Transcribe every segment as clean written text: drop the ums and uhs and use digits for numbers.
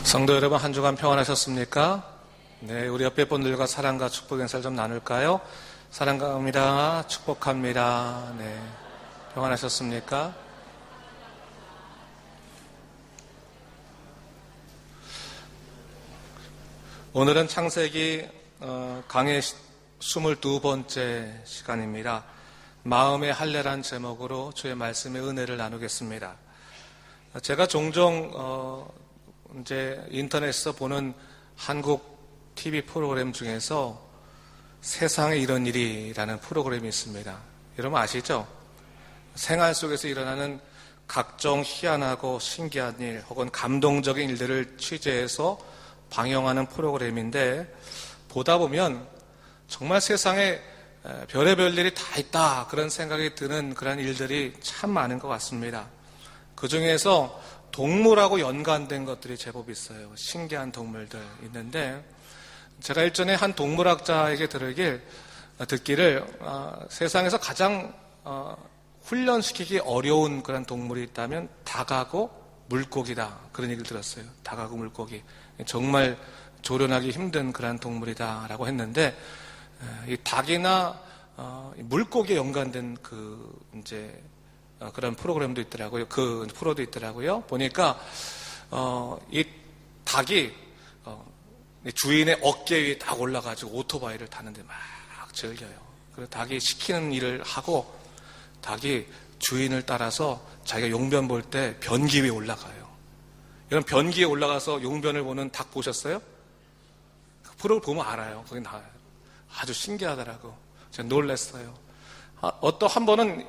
성도 여러분, 한 주간 평안하셨습니까? 네, 우리 옆에 분들과 사랑과 축복 인사를 좀 나눌까요? 사랑합니다. 축복합니다. 네, 평안하셨습니까? 오늘은 창세기 강의 22번째 시간입니다. 마음의 할례란 제목으로 주의 말씀의 은혜를 나누겠습니다. 제가 종종 이제 인터넷에서 보는 한국 TV 프로그램 중에서 세상에 이런 일이라는 프로그램이 있습니다. 여러분 아시죠? 생활 속에서 일어나는 각종 희한하고 신기한 일 혹은 감동적인 일들을 취재해서 방영하는 프로그램인데, 보다 보면 정말 세상에 별의별 일이 다 있다 그런 생각이 드는 그런 일들이 참 많은 것 같습니다. 그 중에서 동물하고 연관된 것들이 제법 있어요. 신기한 동물들 있는데, 제가 일전에 한 동물학자에게 듣기를 세상에서 가장 훈련시키기 어려운 그런 동물이 있다면 닭하고 물고기다, 그런 얘기를 들었어요. 닭하고 물고기 정말 조련하기 힘든 그런 동물이다라고 했는데, 이 닭이나 물고기에 연관된 그런 프로그램도 있더라고요. 그 프로도 있더라고요. 보니까 이 닭이 주인의 어깨 위에 딱 올라가지고 오토바이를 타는데 막 즐겨요. 그래서 닭이 시키는 일을 하고, 닭이 주인을 따라서 자기가 용변 볼 때 변기 위에 올라가요. 이런 변기에 올라가서 용변을 보는 닭 보셨어요? 그 프로를 보면 알아요. 거기 나와요. 아주 신기하더라고. 제가 놀랐어요. 한 번은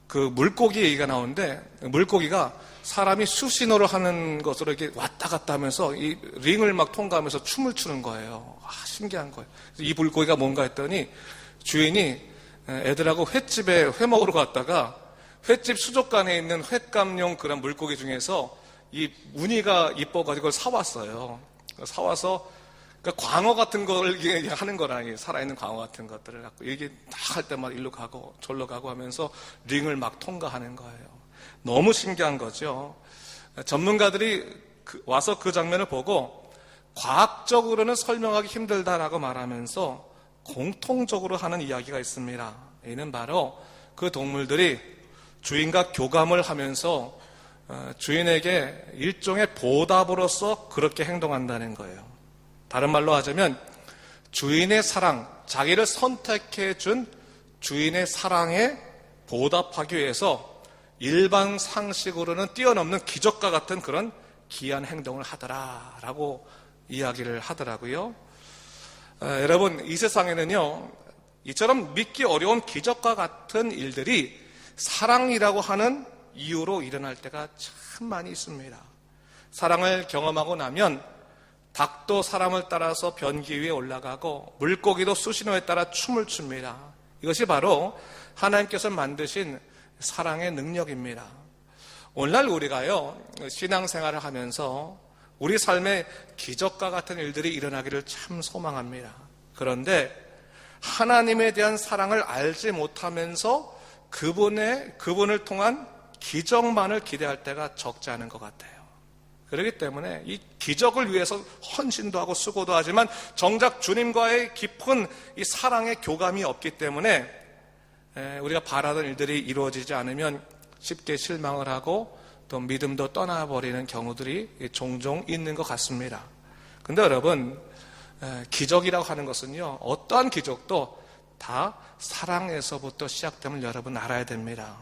그 물고기 얘기가 나오는데, 물고기가 사람이 수신호를 하는 것으로 이렇게 왔다 갔다 하면서 이 링을 막 통과하면서 춤을 추는 거예요. 신기한 거예요. 이 물고기가 뭔가 했더니 주인이 애들하고 횟집에 회 먹으러 갔다가 횟집 수족관에 있는 횟감용 그런 물고기 중에서 이 무늬가 이뻐가지고 그걸 사왔어요. 사와서 그러니까 광어 같은 걸 하는 거라, 살아있는 광어 같은 것들을 갖고 이게 딱 할 때마다 일로 가고 절로 가고 하면서 링을 막 통과하는 거예요. 너무 신기한 거죠. 전문가들이 와서 그 장면을 보고 과학적으로는 설명하기 힘들다라고 말하면서 공통적으로 하는 이야기가 있습니다. 이는 바로 그 동물들이 주인과 교감을 하면서 주인에게 일종의 보답으로서 그렇게 행동한다는 거예요. 다른 말로 하자면 주인의 사랑, 자기를 선택해 준 주인의 사랑에 보답하기 위해서 일반 상식으로는 뛰어넘는 기적과 같은 그런 기이한 행동을 하더라라고 이야기를 하더라고요. 여러분, 이 세상에는요, 이처럼 믿기 어려운 기적과 같은 일들이 사랑이라고 하는 이유로 일어날 때가 참 많이 있습니다. 사랑을 경험하고 나면 닭도 사람을 따라서 변기 위에 올라가고 물고기도 수신호에 따라 춤을 춥니다. 이것이 바로 하나님께서 만드신 사랑의 능력입니다. 오늘날 우리가요, 신앙생활을 하면서 우리 삶에 기적과 같은 일들이 일어나기를 참 소망합니다. 그런데 하나님에 대한 사랑을 알지 못하면서 그분을 통한 기적만을 기대할 때가 적지 않은 것 같아요. 그렇기 때문에 이 기적을 위해서 헌신도 하고 수고도 하지만 정작 주님과의 깊은 이 사랑의 교감이 없기 때문에 우리가 바라던 일들이 이루어지지 않으면 쉽게 실망을 하고 또 믿음도 떠나버리는 경우들이 종종 있는 것 같습니다. 근데 여러분, 기적이라고 하는 것은요, 어떠한 기적도 다 사랑에서부터 시작됨을 여러분 알아야 됩니다.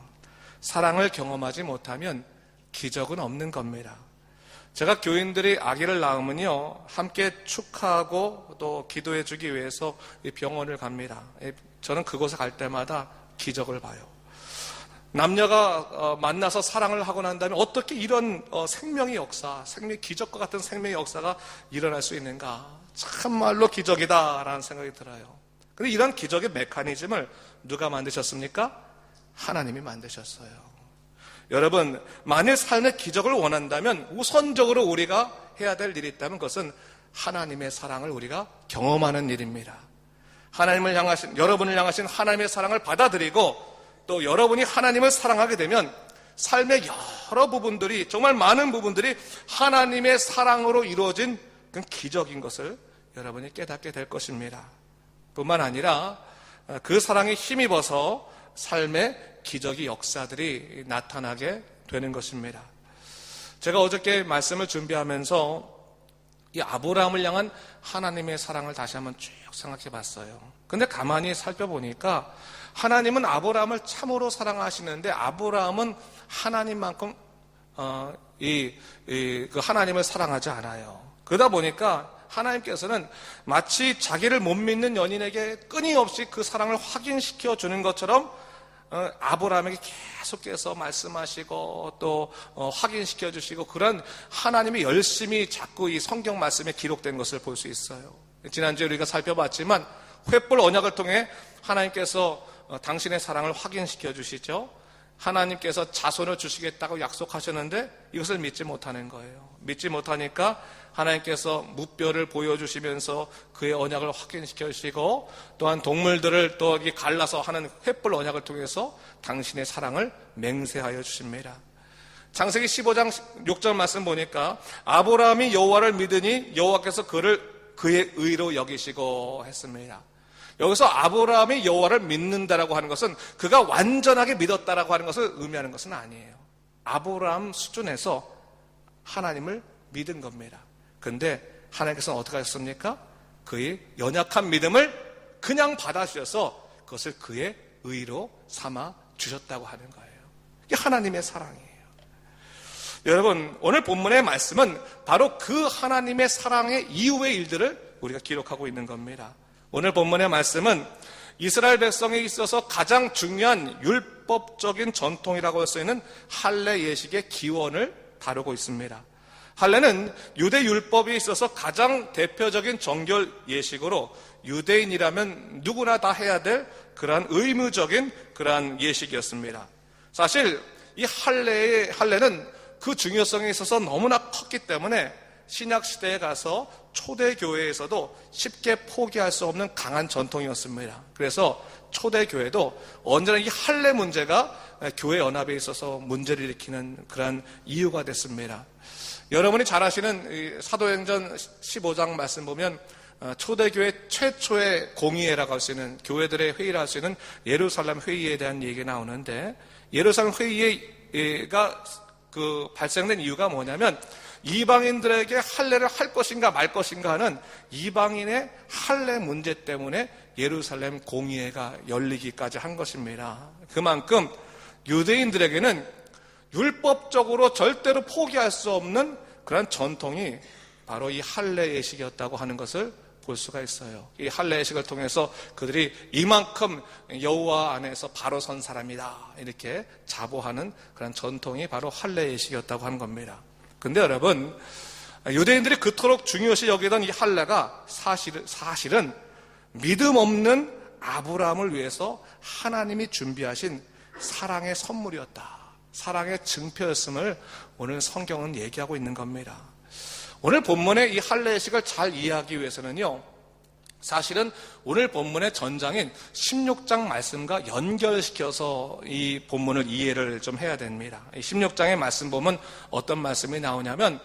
사랑을 경험하지 못하면 기적은 없는 겁니다. 제가 교인들이 아기를 낳으면요, 함께 축하하고 또 기도해 주기 위해서 병원을 갑니다. 저는 그곳에 갈 때마다 기적을 봐요. 남녀가 만나서 사랑을 하고 난 다음에 어떻게 이런 생명의 역사, 기적과 같은 생명의 역사가 일어날 수 있는가? 참말로 기적이다라는 생각이 들어요. 그런데 이런 기적의 메커니즘을 누가 만드셨습니까? 하나님이 만드셨어요. 여러분, 만일 삶의 기적을 원한다면 우선적으로 우리가 해야 될 일이 있다면 그것은 하나님의 사랑을 우리가 경험하는 일입니다. 여러분을 향하신 하나님의 사랑을 받아들이고 또 여러분이 하나님을 사랑하게 되면 삶의 여러 부분들이, 정말 많은 부분들이 하나님의 사랑으로 이루어진 그 기적인 것을 여러분이 깨닫게 될 것입니다. 뿐만 아니라 그 사랑에 힘입어서 삶의 기적의 역사들이 나타나게 되는 것입니다. 제가 어저께 말씀을 준비하면서 이 아브라함을 향한 하나님의 사랑을 다시 한번 쭉 생각해 봤어요. 근데 가만히 살펴보니까 하나님은 아브라함을 참으로 사랑하시는데 아브라함은 하나님만큼 그 하나님을 사랑하지 않아요. 그러다 보니까 하나님께서는 마치 자기를 못 믿는 연인에게 끊임없이 그 사랑을 확인시켜 주는 것처럼 아브라함에게 계속해서 말씀하시고 또 확인시켜 주시고, 그런 하나님이 열심히 자꾸 이 성경 말씀에 기록된 것을 볼 수 있어요. 지난주에 우리가 살펴봤지만 횃불 언약을 통해 하나님께서 당신의 사랑을 확인시켜 주시죠. 하나님께서 자손을 주시겠다고 약속하셨는데 이것을 믿지 못하는 거예요. 믿지 못하니까 하나님께서 무뼈를 보여주시면서 그의 언약을 확인시켜 주시고, 또한 동물들을 또 갈라서 하는 횃불 언약을 통해서 당신의 사랑을 맹세하여 주십니다. 창세기 15장 6절 말씀 보니까 아브라함이 여호와를 믿으니 여호와께서 그를 그의 의로 여기시고 했습니다. 여기서 아브라함이 여호와를 믿는다라고 하는 것은 그가 완전하게 믿었다라고 하는 것을 의미하는 것은 아니에요. 아브라함 수준에서 하나님을 믿은 겁니다. 근데 하나님께서는 어떻게 하셨습니까? 그의 연약한 믿음을 그냥 받아주셔서 그것을 그의 의로 삼아 주셨다고 하는 거예요. 이게 하나님의 사랑이에요. 여러분, 오늘 본문의 말씀은 바로 그 하나님의 사랑의 이후의 일들을 우리가 기록하고 있는 겁니다. 오늘 본문의 말씀은 이스라엘 백성에 있어서 가장 중요한 율법적인 전통이라고 할 수 있는 할례 예식의 기원을 다루고 있습니다. 할례는 유대 율법에 있어서 가장 대표적인 정결 예식으로 유대인이라면 누구나 다 해야 될 그러한 의무적인 그러한 예식이었습니다. 사실 이 할례는 그 중요성에 있어서 너무나 컸기 때문에 신약 시대에 가서 초대교회에서도 쉽게 포기할 수 없는 강한 전통이었습니다. 그래서 초대교회도 언제나 이 할례 문제가 교회 연합에 있어서 문제를 일으키는 그런 이유가 됐습니다. 여러분이 잘 아시는 사도행전 15장 말씀 보면 초대교회 최초의 공의회라고 할 수 있는, 교회들의 회의를 할 수 있는 예루살렘 회의에 대한 얘기가 나오는데, 예루살렘 회의가 발생된 이유가 뭐냐면 이방인들에게 할례를 할 것인가 말 것인가 하는 이방인의 할례 문제 때문에 예루살렘 공의회가 열리기까지 한 것입니다. 그만큼 유대인들에게는 율법적으로 절대로 포기할 수 없는 그런 전통이 바로 이 할례 예식이었다고 하는 것을 볼 수가 있어요. 이 할례 예식을 통해서 그들이 이만큼 여호와 안에서 바로 선 사람이다 이렇게 자부하는 그런 전통이 바로 할례 예식이었다고 하는 겁니다. 근데 여러분, 유대인들이 그토록 중요시 여기던 이 할례가 사실은 믿음 없는 아브라함을 위해서 하나님이 준비하신 사랑의 선물이었다, 사랑의 증표였음을 오늘 성경은 얘기하고 있는 겁니다. 오늘 본문의 이 할례 예식을 잘 이해하기 위해서는요, 사실은 오늘 본문의 전장인 16장 말씀과 연결시켜서 이 본문을 이해를 좀 해야 됩니다. 이 16장의 말씀 보면 어떤 말씀이 나오냐면,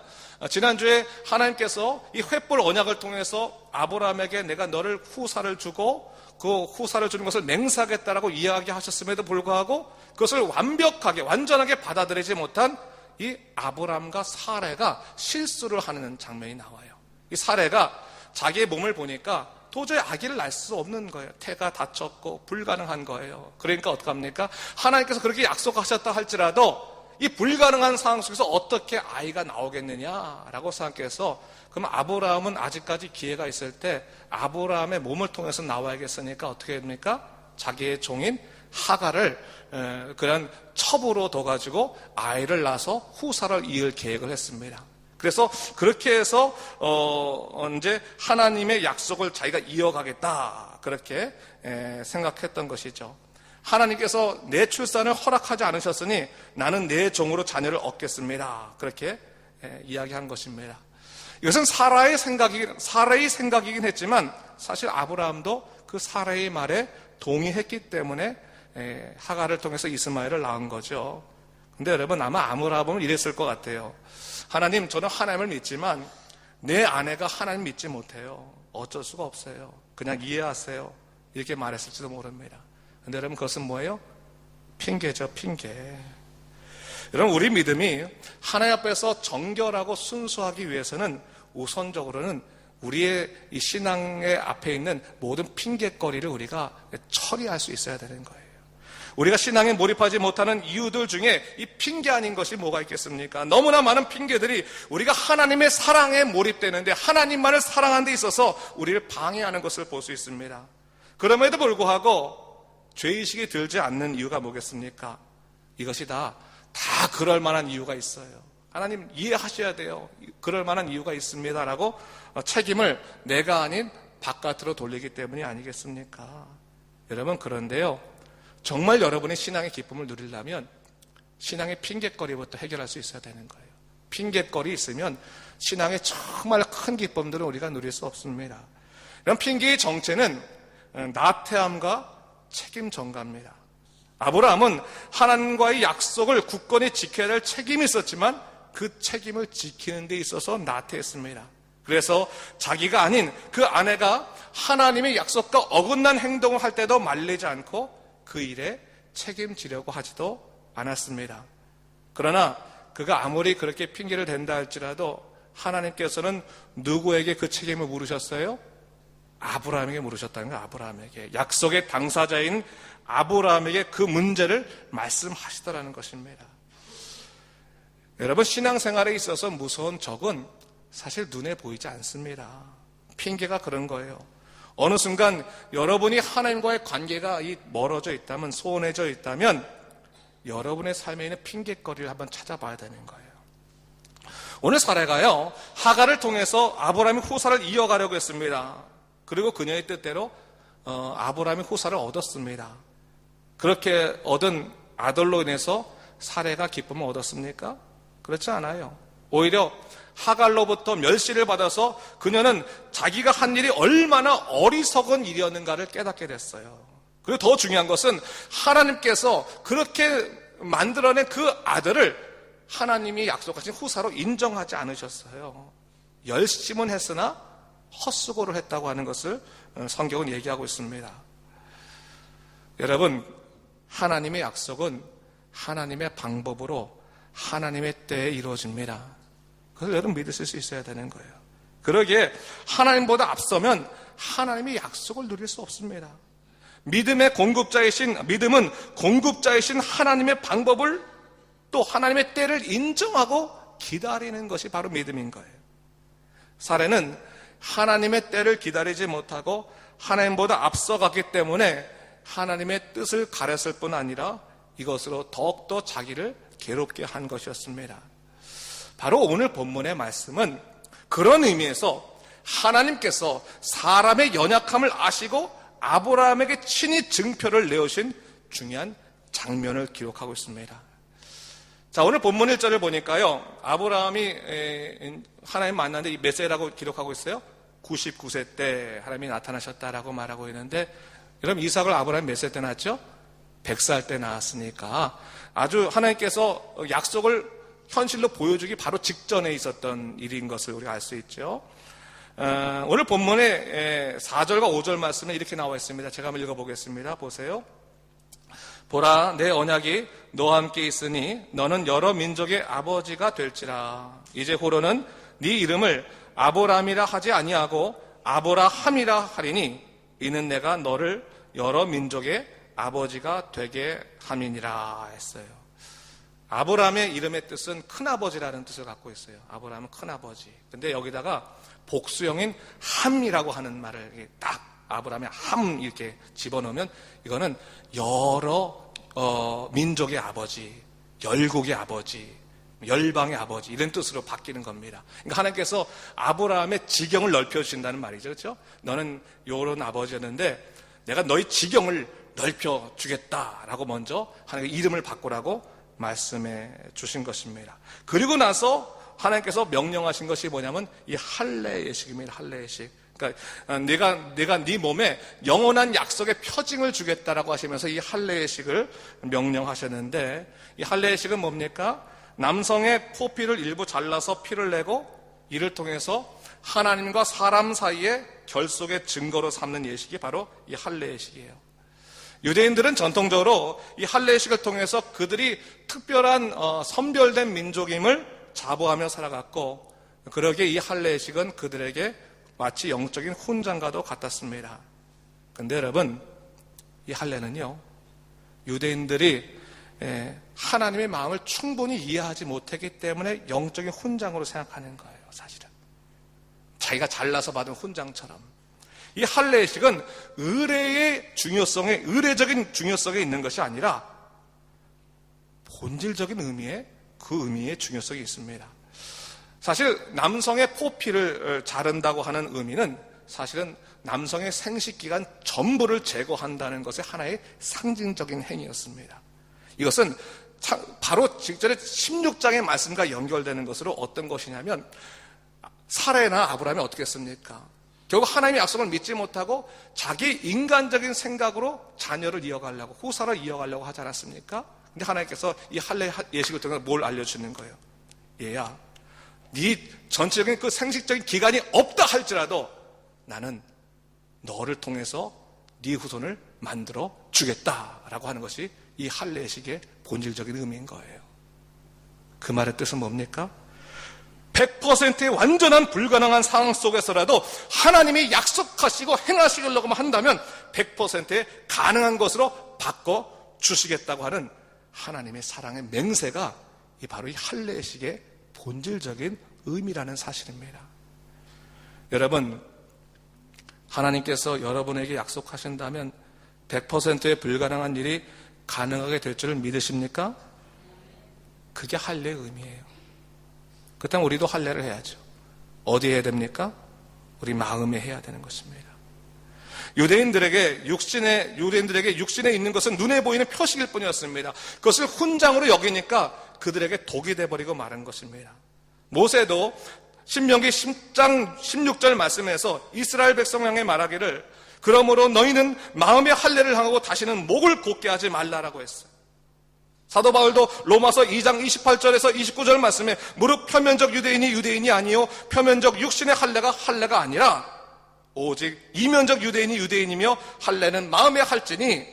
지난주에 하나님께서 이 횃불 언약을 통해서 아브라함에게 내가 너를 후사를 주고 그 후사를 주는 것을 맹세하겠다라고 이야기하셨음에도 불구하고 그것을 완전하게 받아들이지 못한 이 아브라함과 사레가 실수를 하는 장면이 나와요. 이 사레가 자기의 몸을 보니까 도저히 아기를 낳을 수 없는 거예요. 태가 다쳤고 불가능한 거예요. 그러니까 어떡합니까? 하나님께서 그렇게 약속하셨다 할지라도 이 불가능한 상황 속에서 어떻게 아이가 나오겠느냐라고 생각해서, 그럼 아브라함은 아직까지 기회가 있을 때 아브라함의 몸을 통해서 나와야겠으니까 어떻게 됩니까? 자기의 종인 하갈을 그런 첩으로 둬가지고 아이를 낳아서 후사를 이을 계획을 했습니다. 그래서 그렇게 해서 이제 하나님의 약속을 자기가 이어가겠다 그렇게 생각했던 것이죠. 하나님께서 내 출산을 허락하지 않으셨으니 나는 내 종으로 자녀를 얻겠습니다. 그렇게 이야기한 것입니다. 이것은 사라의 생각이긴 했지만 사실 아브라함도 그 사라의 말에 동의했기 때문에 하갈을 통해서 이스마엘을 낳은 거죠. 근데 여러분 아마 아브라함은 이랬을 것 같아요. 하나님, 저는 하나님을 믿지만 내 아내가 하나님 믿지 못해요. 어쩔 수가 없어요. 그냥 이해하세요. 이렇게 말했을지도 모릅니다. 근데 여러분 그것은 뭐예요? 핑계죠, 핑계. 여러분 우리 믿음이 하나님 앞에서 정결하고 순수하기 위해서는 우선적으로는 우리의 이 신앙의 앞에 있는 모든 핑계거리를 우리가 처리할 수 있어야 되는 거예요. 우리가 신앙에 몰입하지 못하는 이유들 중에 이 핑계 아닌 것이 뭐가 있겠습니까? 너무나 많은 핑계들이 우리가 하나님의 사랑에 몰입되는데 하나님만을 사랑하는 데 있어서 우리를 방해하는 것을 볼 수 있습니다. 그럼에도 불구하고 죄의식이 들지 않는 이유가 뭐겠습니까? 이것이 다 그럴 만한 이유가 있어요. 하나님 이해하셔야 돼요. 그럴 만한 이유가 있습니다라고 책임을 내가 아닌 바깥으로 돌리기 때문이 아니겠습니까? 여러분 그런데요, 정말 여러분의 신앙의 기쁨을 누리려면 신앙의 핑계거리부터 해결할 수 있어야 되는 거예요. 핑계거리 있으면 신앙의 정말 큰 기쁨들은 우리가 누릴 수 없습니다. 이런 핑계의 정체는 나태함과 책임 전가입니다. 아브라함은 하나님과의 약속을 굳건히 지켜야 할 책임이 있었지만 그 책임을 지키는 데 있어서 나태했습니다. 그래서 자기가 아닌 그 아내가 하나님의 약속과 어긋난 행동을 할 때도 말리지 않고 그 일에 책임지려고 하지도 않았습니다. 그러나 그가 아무리 그렇게 핑계를 댄다 할지라도 하나님께서는 누구에게 그 책임을 물으셨어요? 아브라함에게 물으셨다는 거예요. 아브라함에게. 약속의 당사자인 아브라함에게 그 문제를 말씀하시더라는 것입니다. 여러분 신앙생활에 있어서 무서운 적은 사실 눈에 보이지 않습니다. 핑계가 그런 거예요. 어느 순간 여러분이 하나님과의 관계가 멀어져 있다면, 소원해져 있다면 여러분의 삶에 있는 핑계거리를 한번 찾아봐야 되는 거예요. 오늘 사례가요, 하갈을 통해서 아브라함의 후사를 이어가려고 했습니다. 그리고 그녀의 뜻대로 아브라함의 후사를 얻었습니다. 그렇게 얻은 아들로 인해서 사례가 기쁨을 얻었습니까? 그렇지 않아요. 오히려 하갈로부터 멸시를 받아서 그녀는 자기가 한 일이 얼마나 어리석은 일이었는가를 깨닫게 됐어요. 그리고 더 중요한 것은 하나님께서 그렇게 만들어낸 그 아들을 하나님이 약속하신 후사로 인정하지 않으셨어요. 열심은 했으나 헛수고를 했다고 하는 것을 성경은 얘기하고 있습니다. 여러분, 하나님의 약속은 하나님의 방법으로 하나님의 때에 이루어집니다. 그걸 여러분 믿으실 수 있어야 되는 거예요. 그러기에 하나님보다 앞서면 하나님의 약속을 누릴 수 없습니다. 믿음은 공급자이신 하나님의 방법을 또 하나님의 때를 인정하고 기다리는 것이 바로 믿음인 거예요. 사례는 하나님의 때를 기다리지 못하고 하나님보다 앞서갔기 때문에 하나님의 뜻을 가렸을 뿐 아니라 이것으로 더욱더 자기를 괴롭게 한 것이었습니다. 바로 오늘 본문의 말씀은 그런 의미에서 하나님께서 사람의 연약함을 아시고 아브라함에게 친히 증표를 내오신 중요한 장면을 기록하고 있습니다. 자, 오늘 본문 1절을 보니까요, 아브라함이 하나님 만났는데 이 몇 세라고 기록하고 있어요? 99세 때 하나님이 나타나셨다라고 말하고 있는데, 여러분 이삭을 아브라함이 몇 세 때 낳았죠? 100살 때 낳았으니까 아주 하나님께서 약속을 현실로 보여주기 바로 직전에 있었던 일인 것을 우리가 알 수 있죠. 오늘 본문의 4절과 5절 말씀은 이렇게 나와 있습니다. 제가 한번 읽어보겠습니다. 보세요. 보라, 내 언약이 너와 함께 있으니 너는 여러 민족의 아버지가 될지라. 이제 후로는 네 이름을 아브라함이라 하지 아니하고 아브라함이라 하리니 이는 내가 너를 여러 민족의 아버지가 되게 함이니라 했어요. 아브라함의 이름의 뜻은 큰아버지라는 뜻을 갖고 있어요. 아브라함은 큰아버지. 근데 여기다가 복수형인 함이라고 하는 말을 딱 아브라함의 함 이렇게 집어넣으면 이거는 여러 민족의 아버지, 열국의 아버지, 열방의 아버지 이런 뜻으로 바뀌는 겁니다. 그러니까 하나님께서 아브라함의 지경을 넓혀주신다는 말이죠. 그렇죠? 너는 요런 아버지였는데 내가 너희 지경을 넓혀주겠다라고 먼저 하나님의 이름을 바꾸라고 말씀해 주신 것입니다. 그리고 나서 하나님께서 명령하신 것이 뭐냐면 이 할례 예식입니다. 할례 예식. 그러니까 내가 네 몸에 영원한 약속의 표징을 주겠다라고 하시면서 이 할례식을 명령하셨는데, 이 할례식은 뭡니까? 남성의 포피를 일부 잘라서 피를 내고 이를 통해서 하나님과 사람 사이의 결속의 증거로 삼는 예식이 바로 이 할례식이에요. 유대인들은 전통적으로 이 할례식을 통해서 그들이 특별한 선별된 민족임을 자부하며 살아갔고, 그러기에 이 할례식은 그들에게 마치 영적인 훈장과도 같았습니다. 그런데 여러분, 이 할례는요, 유대인들이 하나님의 마음을 충분히 이해하지 못했기 때문에 영적인 훈장으로 생각하는 거예요. 사실은 자기가 잘나서 받은 훈장처럼 이 할례식은 의례의 중요성에, 의례적인 중요성에 있는 것이 아니라 본질적인 의미에, 그 의미의 중요성이 있습니다. 사실 남성의 포피를 자른다고 하는 의미는 사실은 남성의 생식기간 전부를 제거한다는 것의 하나의 상징적인 행위였습니다. 이것은 바로 직전에 16장의 말씀과 연결되는 것으로 어떤 것이냐면, 사레나 아브라함이 어떻게 했습니까? 결국 하나님의 약속을 믿지 못하고 자기 인간적인 생각으로 자녀를 이어가려고, 후사를 이어가려고 하지 않았습니까? 근데 하나님께서 이 할례 예식을 통해서 뭘 알려주는 거예요? 얘야, 네 전체적인 그 생식적인 기간이 없다 할지라도 나는 너를 통해서 네 후손을 만들어 주겠다라고 하는 것이 이 할례식의 본질적인 의미인 거예요. 그 말의 뜻은 뭡니까? 100%의 완전한 불가능한 상황 속에서라도 하나님이 약속하시고 행하시려고 한다면 100%의 가능한 것으로 바꿔 주시겠다고 하는 하나님의 사랑의 맹세가 바로 이 할례식의 본질적인 의미라는 사실입니다. 여러분, 하나님께서 여러분에게 약속하신다면 100%의 불가능한 일이 가능하게 될 줄을 믿으십니까? 그게 할례의 의미예요. 그렇다면 우리도 할례를 해야죠. 어디에 해야 됩니까? 우리 마음에 해야 되는 것입니다. 유대인들에게 육신에 있는 것은 눈에 보이는 표식일 뿐이었습니다. 그것을 훈장으로 여기니까 그들에게 독이 돼버리고 마른 것입니다. 모세도 신명기 10장 16절 말씀에서 이스라엘 백성 향해 말하기를, 그러므로 너희는 마음의 할례를 행하고 다시는 목을 곧게 하지 말라라고 했어요. 사도 바울도 로마서 2장 28절에서 29절 말씀에 무릇 표면적 유대인이 아니요 표면적 육신의 할례가 아니라 오직 이면적 유대인이며 할례는 마음에 할지니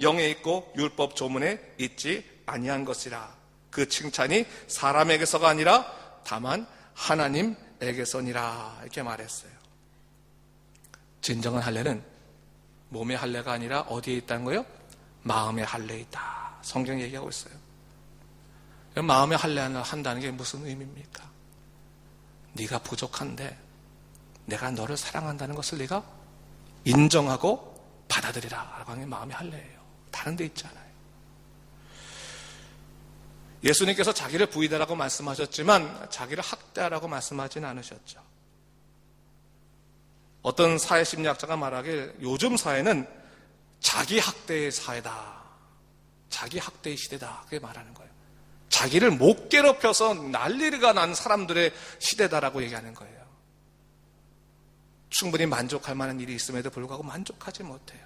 영에 있고 율법 조문에 있지 아니한 것이라. 그 칭찬이 사람에게서가 아니라 다만 하나님에게서니라, 이렇게 말했어요. 진정한 할례는 몸의 할례가 아니라 어디에 있다는 거예요? 마음의 할례에 있다. 성경이 얘기하고 있어요. 마음의 할례를 한다는 게 무슨 의미입니까? 네가 부족한데 내가 너를 사랑한다는 것을 네가 인정하고 받아들이라 라고 하는 게 마음의 할례예요. 다른 데 있지 않아요. 예수님께서 자기를 부인하라고 말씀하셨지만 자기를 학대하라고 말씀하지는 않으셨죠. 어떤 사회심리학자가 말하길 요즘 사회는 자기 학대의 사회다, 자기 학대의 시대다, 그게 말하는 거예요. 자기를 못 괴롭혀서 난리가 난 사람들의 시대다라고 얘기하는 거예요. 충분히 만족할 만한 일이 있음에도 불구하고 만족하지 못해요.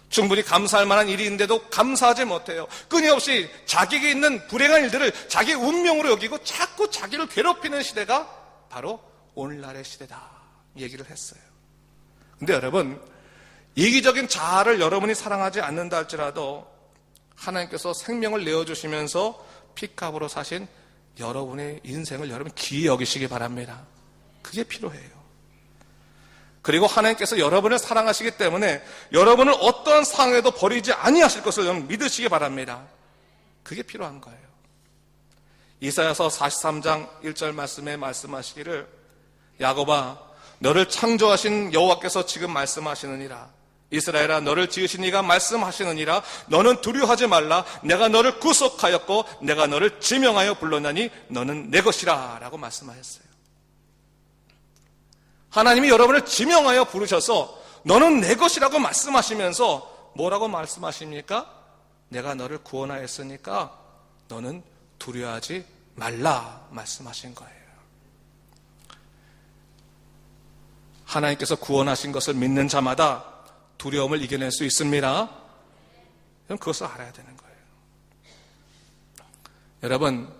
충분히 감사할 만한 일이 있는데도 감사하지 못해요. 끊임없이 자기에게 있는 불행한 일들을 자기 운명으로 여기고 자꾸 자기를 괴롭히는 시대가 바로 오늘날의 시대다 얘기를 했어요. 근데 여러분, 이기적인 자아를 여러분이 사랑하지 않는다 할지라도 하나님께서 생명을 내어주시면서 피값으로 사신 여러분의 인생을 여러분 귀히 여기시기 바랍니다. 그게 필요해요. 그리고 하나님께서 여러분을 사랑하시기 때문에 여러분을 어떠한 상황에도 버리지 아니하실 것을 여러분 믿으시기 바랍니다. 그게 필요한 거예요. 이사야서 43장 1절 말씀에 말씀하시기를, 야곱아 너를 창조하신 여호와께서 지금 말씀하시느니라. 이스라엘아 너를 지으신 이가 말씀하시느니라. 너는 두려워하지 말라. 내가 너를 구속하였고 내가 너를 지명하여 불렀나니 너는 내 것이라 라고 말씀하셨어요. 하나님이 여러분을 지명하여 부르셔서 너는 내 것이라고 말씀하시면서 뭐라고 말씀하십니까? 내가 너를 구원하였으니까 너는 두려워하지 말라 말씀하신 거예요. 하나님께서 구원하신 것을 믿는 자마다 두려움을 이겨낼 수 있습니다. 그럼 그것을 알아야 되는 거예요. 여러분,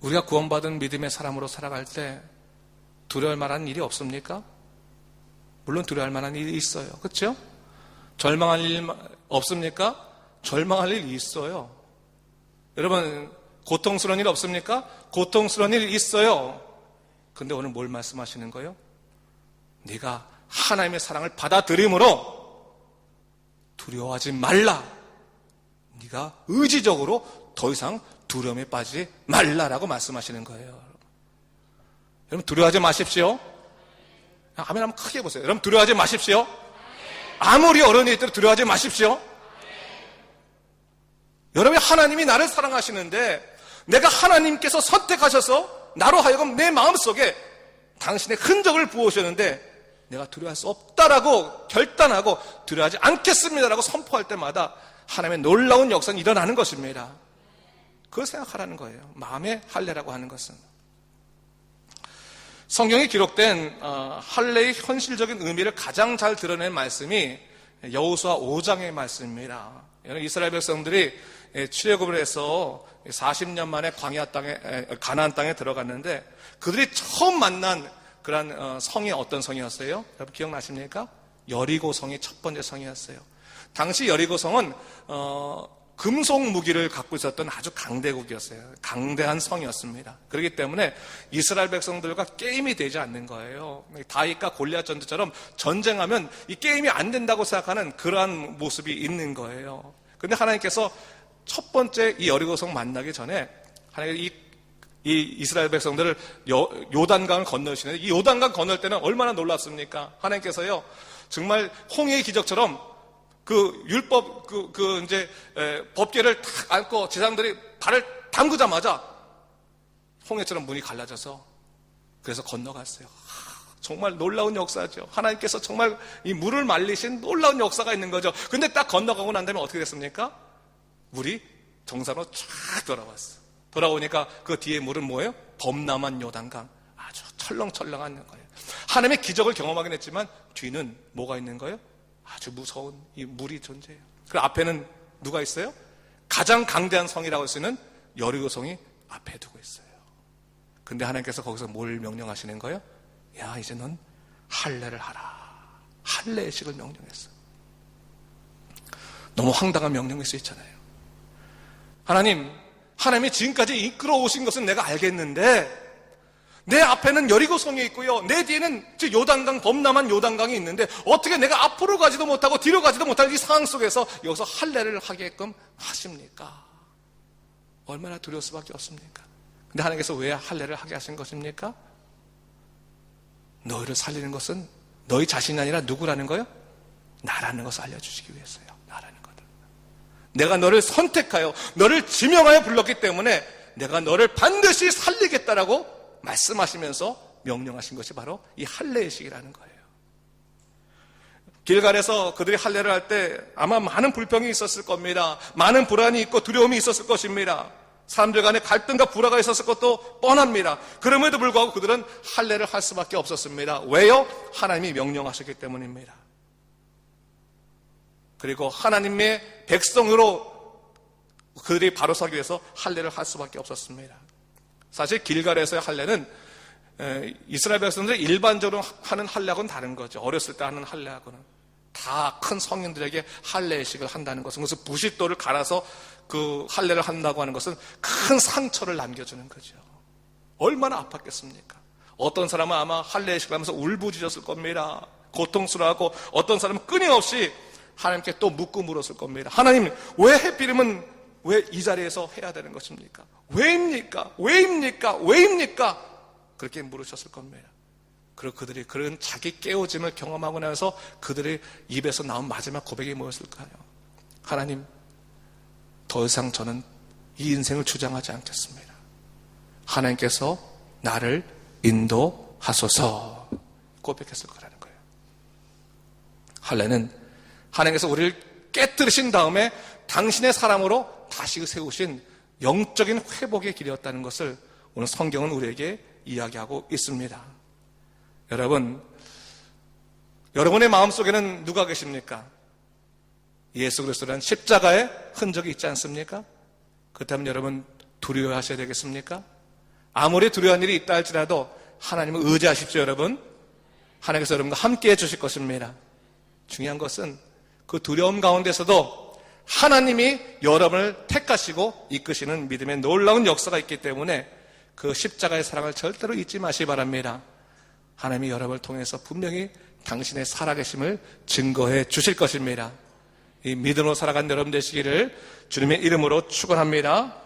우리가 구원받은 믿음의 사람으로 살아갈 때 두려울 만한 일이 없습니까? 물론 두려워할 만한 일이 있어요. 그렇죠? 절망할 일 없습니까? 절망할 일이 있어요. 여러분, 고통스러운 일 없습니까? 고통스러운 일 있어요. 근데 오늘 뭘 말씀하시는 거예요? 네가 하나님의 사랑을 받아들임으로 두려워하지 말라. 네가 의지적으로 더 이상 두려움에 빠지지 말라라고 말씀하시는 거예요. 여러분, 두려워하지 마십시오. 아멘 한번 크게 해보세요. 여러분, 두려워하지 마십시오. 아무리 어른이 있더라도 두려워하지 마십시오. 여러분이 하나님이 나를 사랑하시는데 내가 하나님께서 선택하셔서 나로 하여금 내 마음속에 당신의 흔적을 부어주셨는데 내가 두려워할 수 없다라고 결단하고 두려워하지 않겠습니다라고 선포할 때마다 하나님의 놀라운 역사는 일어나는 것입니다. 그걸 생각하라는 거예요. 마음의 할례라고 하는 것은. 성경에 기록된 할례의 현실적인 의미를 가장 잘 드러낸 말씀이 여호수아 5장의 말씀입니다. 이스라엘 백성들이 출애굽을 해서 40년 만에 광야 땅에, 가나안 땅에 들어갔는데 그들이 처음 만난 그런 성이 어떤 성이었어요? 여러분 기억나십니까? 여리고 성이 첫 번째 성이었어요. 당시 여리고 성은 금속 무기를 갖고 있었던 아주 강대국이었어요. 강대한 성이었습니다. 그렇기 때문에 이스라엘 백성들과 게임이 되지 않는 거예요. 다윗과 골리앗 전투처럼 전쟁하면 이 게임이 안 된다고 생각하는 그러한 모습이 있는 거예요. 그런데 하나님께서 첫 번째 이 여리고성 만나기 전에 하나님께서 이 이스라엘 백성들을 요단강을 건너시는데 이 요단강 건널 때는 얼마나 놀랍습니까? 하나님께서요 정말 홍해의 기적처럼 그 율법 이제 법궤를 탁 안고 제사장들이 발을 담그자마자 홍해처럼 문이 갈라져서 그래서 건너갔어요. 정말 놀라운 역사죠. 하나님께서 정말 이 물을 말리신 놀라운 역사가 있는 거죠. 근데 딱 건너가고 난 다음에 어떻게 됐습니까? 물이 정상으로 쫙 돌아왔어. 돌아오니까 그 뒤에 물은 뭐예요? 범람한 요단강. 아주 철렁철렁한 거예요. 하나님의 기적을 경험하긴 했지만 뒤는 뭐가 있는 거예요? 아주 무서운 이 물이 존재해요. 그 앞에는 누가 있어요? 가장 강대한 성이라고 할 수 있는 여리고 성이 앞에 두고 있어요. 근데 하나님께서 거기서 뭘 명령하시는 거예요? 야, 이제 넌 할례를 하라. 할례의 식을 명령했어. 너무 황당한 명령일 수 있잖아요. 하나님이 지금까지 이끌어 오신 것은 내가 알겠는데 내 앞에는 여리고성이 있고요. 내 뒤에는 요단강, 범람한 요단강이 있는데 어떻게 내가 앞으로 가지도 못하고 뒤로 가지도 못하는 이 상황 속에서 여기서 할례를 하게끔 하십니까? 얼마나 두려울 수밖에 없습니까? 근데 하나님께서 왜 할례를 하게 하신 것입니까? 너희를 살리는 것은 너희 자신이 아니라 누구라는 거예요? 나라는 것을 알려주시기 위해서요. 나라는 거다. 내가 너를 선택하여 너를 지명하여 불렀기 때문에 내가 너를 반드시 살리겠다라고 말씀하시면서 명령하신 것이 바로 이 할례의 식이라는 거예요. 길갈에서 그들이 할례를 할 때 아마 많은 불평이 있었을 겁니다. 많은 불안이 있고 두려움이 있었을 것입니다. 사람들 간에 갈등과 불화가 있었을 것도 뻔합니다. 그럼에도 불구하고 그들은 할례를 할 수밖에 없었습니다. 왜요? 하나님이 명령하셨기 때문입니다. 그리고 하나님의 백성으로 그들이 바로 서기 위해서 할례를 할 수밖에 없었습니다. 사실 길갈에서의 할례는 이스라엘 백성들이 일반적으로 하는 할례하고는 다른 거죠. 어렸을 때 하는 할례하고는 다 큰 성인들에게 할례식을 한다는 것은 그래서 부싯돌을 갈아서 그 할례를 한다고 하는 것은 큰 상처를 남겨주는 거죠. 얼마나 아팠겠습니까? 어떤 사람은 아마 할례식을 하면서 울부짖었을 겁니다. 고통스러워하고 어떤 사람은 끊임없이 하나님께 또 묻고 물었을 겁니다. 하나님, 왜 하필이면 왜 이 자리에서 해야 되는 것입니까? 왜입니까? 왜입니까? 왜입니까? 그렇게 물으셨을 겁니다. 그리고 그들이 그런 자기 깨어짐을 경험하고 나서 그들의 입에서 나온 마지막 고백이 뭐였을까요? 하나님, 더 이상 저는 이 인생을 주장하지 않겠습니다. 하나님께서 나를 인도하소서 고백했을 거라는 거예요. 할례는 하나님께서 우리를 깨뜨리신 다음에 당신의 사람으로 다시 세우신 영적인 회복의 길이었다는 것을 오늘 성경은 우리에게 이야기하고 있습니다. 여러분의 마음속에는 누가 계십니까? 예수 그리스도라는 십자가의 흔적이 있지 않습니까? 그렇다면 여러분 두려워하셔야 되겠습니까? 아무리 두려워한 일이 있다 할지라도 하나님을 의지하십시오, 여러분. 하나님께서 여러분과 함께 해주실 것입니다. 중요한 것은 그 두려움 가운데서도 하나님이 여러분을 택하시고 이끄시는 믿음의 놀라운 역사가 있기 때문에 그 십자가의 사랑을 절대로 잊지 마시기 바랍니다. 하나님이 여러분을 통해서 분명히 당신의 살아계심을 증거해 주실 것입니다. 이 믿음으로 살아간 여러분 되시기를 주님의 이름으로 축원합니다.